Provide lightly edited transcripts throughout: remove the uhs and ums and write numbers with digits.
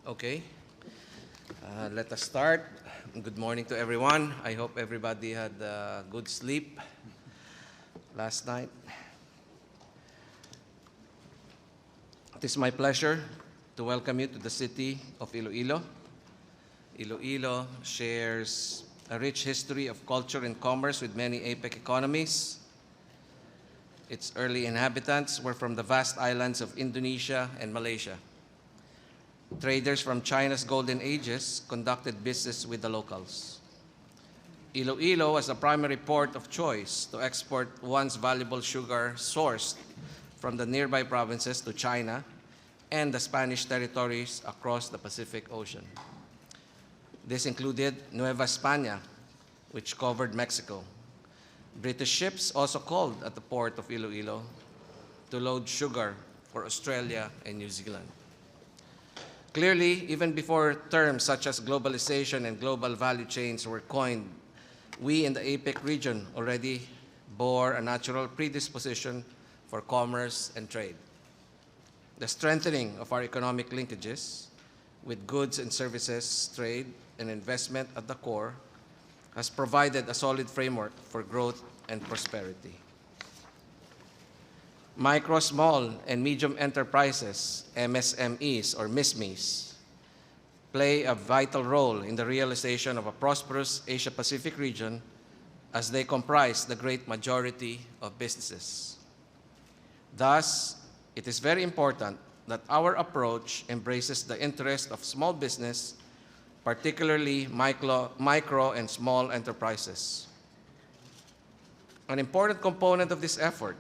Okay, let us start. Good morning to everyone. I hope everybody had good sleep last night. It is my pleasure to welcome you to the city of Iloilo. Iloilo shares a rich history of culture and commerce with many APEC economies. Its early inhabitants were from the vast islands of Indonesia and Malaysia. Traders from China's golden ages conducted business with the locals. Iloilo was the primary port of choice to export once valuable sugar sourced from the nearby provinces to China and the Spanish territories across the Pacific Ocean. This included Nueva España, which covered Mexico. British ships also called at the port of Iloilo to load sugar for Australia and New Zealand. Clearly, even before terms such as globalization and global value chains were coined, we in the APEC region already bore a natural predisposition for commerce and trade. The strengthening of our economic linkages, with goods and services, trade, and investment at the core, has provided a solid framework for growth and prosperity. Micro, small, and medium enterprises, MSMEs or MISMEs, play a vital role in the realization of a prosperous Asia-Pacific region as they comprise the great majority of businesses. Thus, it is very important that our approach embraces the interest of small business, particularly micro and small enterprises. An important component of this effort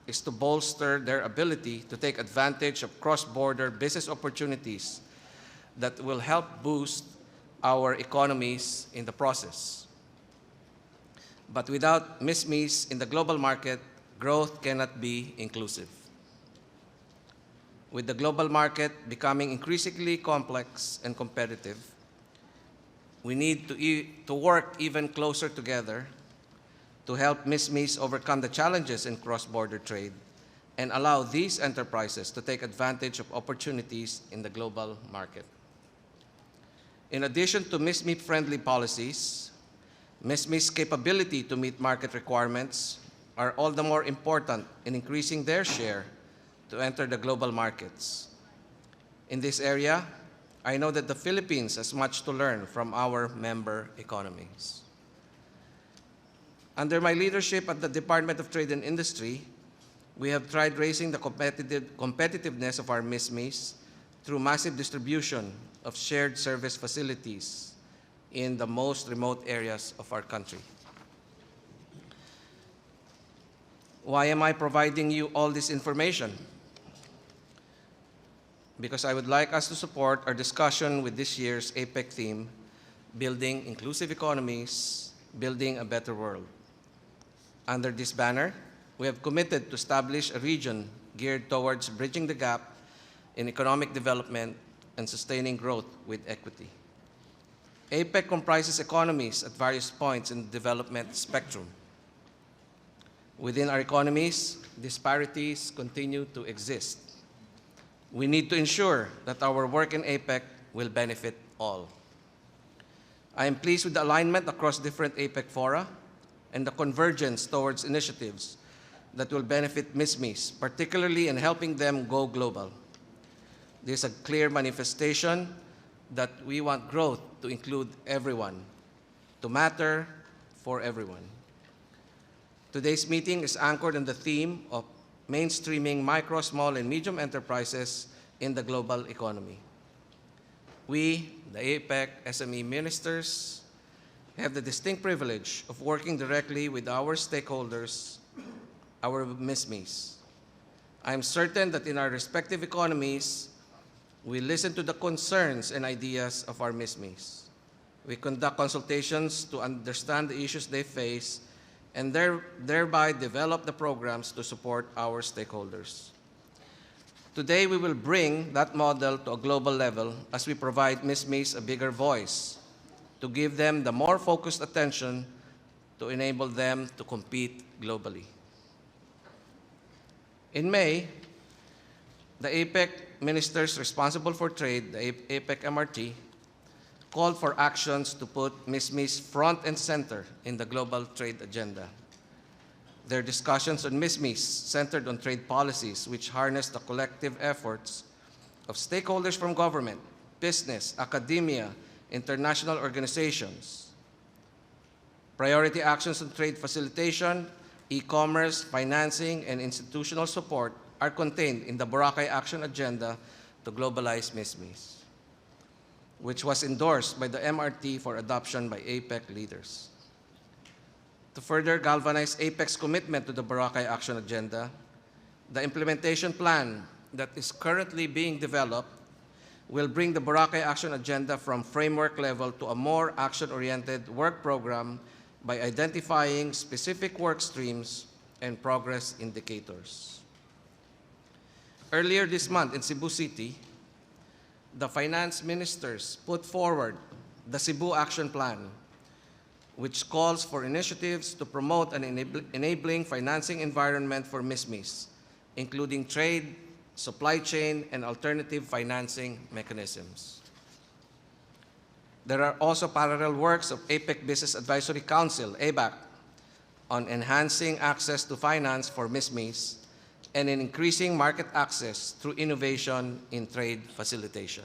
is to bolster their ability to take advantage of cross-border business opportunities that will help boost our economies in the process. But without MISMEs in the global market, growth cannot be inclusive. With the global market becoming increasingly complex and competitive, we need to work even closer together to help MISMEs overcome the challenges in cross-border trade and allow these enterprises to take advantage of opportunities in the global market. In addition to MISME-friendly policies, MISMEs' capability to meet market requirements are all the more important in increasing their share to enter the global markets. In this area, I know that the Philippines has much to learn from our member economies. Under my leadership at the Department of Trade and Industry, we have tried raising the competitiveness of our MISMEs through massive distribution of shared service facilities in the most remote areas of our country. Why am I providing you all this information? Because I would like us to support our discussion with this year's APEC theme, Building Inclusive Economies, Building a Better World. Under this banner, we have committed to establish a region geared towards bridging the gap in economic development and sustaining growth with equity. APEC comprises economies at various points in the development spectrum. Within our economies, disparities continue to exist. We need to ensure that our work in APEC will benefit all. I am pleased with the alignment across different APEC fora and the convergence towards initiatives that will benefit MISMEs, particularly in helping them go global. This is a clear manifestation that we want growth to include everyone, to matter for everyone. Today's meeting is anchored on the theme of mainstreaming micro, small, and medium enterprises in the global economy. We, the APEC SME ministers, have the distinct privilege of working directly with our stakeholders, our MISMEs. I am certain that in our respective economies, we listen to the concerns and ideas of our MISMEs. We conduct consultations to understand the issues they face and thereby develop the programs to support our stakeholders. Today, we will bring that model to a global level as we provide MISMEs a bigger voice, to give them the more focused attention to enable them to compete globally. In May, the APEC ministers responsible for trade, the APEC MRT, called for actions to put MISMIS front and center in the global trade agenda. Their discussions on MISMIS centered on trade policies which harness the collective efforts of stakeholders from government, business, academia, international organizations. Priority actions on trade facilitation, e-commerce, financing, and institutional support are contained in the Boracay Action Agenda to globalize MISMIS, which was endorsed by the MRT for adoption by APEC leaders. To further galvanize APEC's commitment to the Boracay Action Agenda, the implementation plan that is currently being developed will bring the Boracay Action Agenda from framework level to a more action-oriented work program by identifying specific work streams and progress indicators. Earlier this month in Cebu City, the finance ministers put forward the Cebu Action Plan, which calls for initiatives to promote an enabling financing environment for MISMIS, including trade, supply chain, and alternative financing mechanisms. There are also parallel works of APEC Business Advisory Council, ABAC, on enhancing access to finance for MISMIS and in increasing market access through innovation in trade facilitation.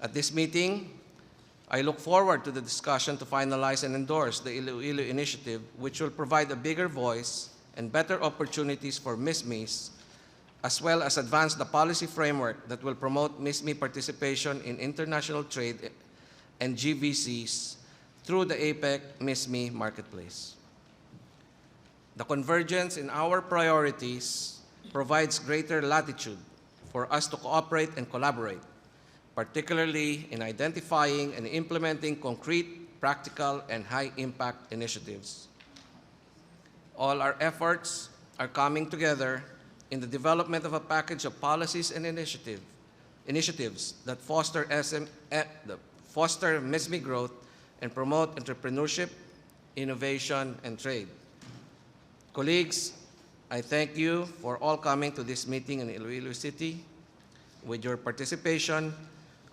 At this meeting, I look forward to the discussion to finalize and endorse the Iloilo initiative, which will provide a bigger voice and better opportunities for MISMIS, as well as advance the policy framework that will promote MISMI participation in international trade and GVCs through the APEC MISMI marketplace. The convergence in our priorities provides greater latitude for us to cooperate and collaborate, particularly in identifying and implementing concrete, practical, and high-impact initiatives. All our efforts are coming together in the development of a package of policies and initiatives that foster MISMI growth and promote entrepreneurship, innovation, and trade. Colleagues, I thank you for all coming to this meeting in Iloilo City. With your participation,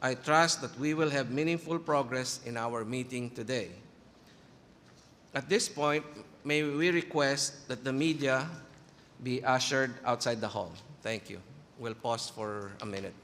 I trust that we will have meaningful progress in our meeting today. At this point, may we request that the media be ushered outside the hall. Thank you. We'll pause for a minute.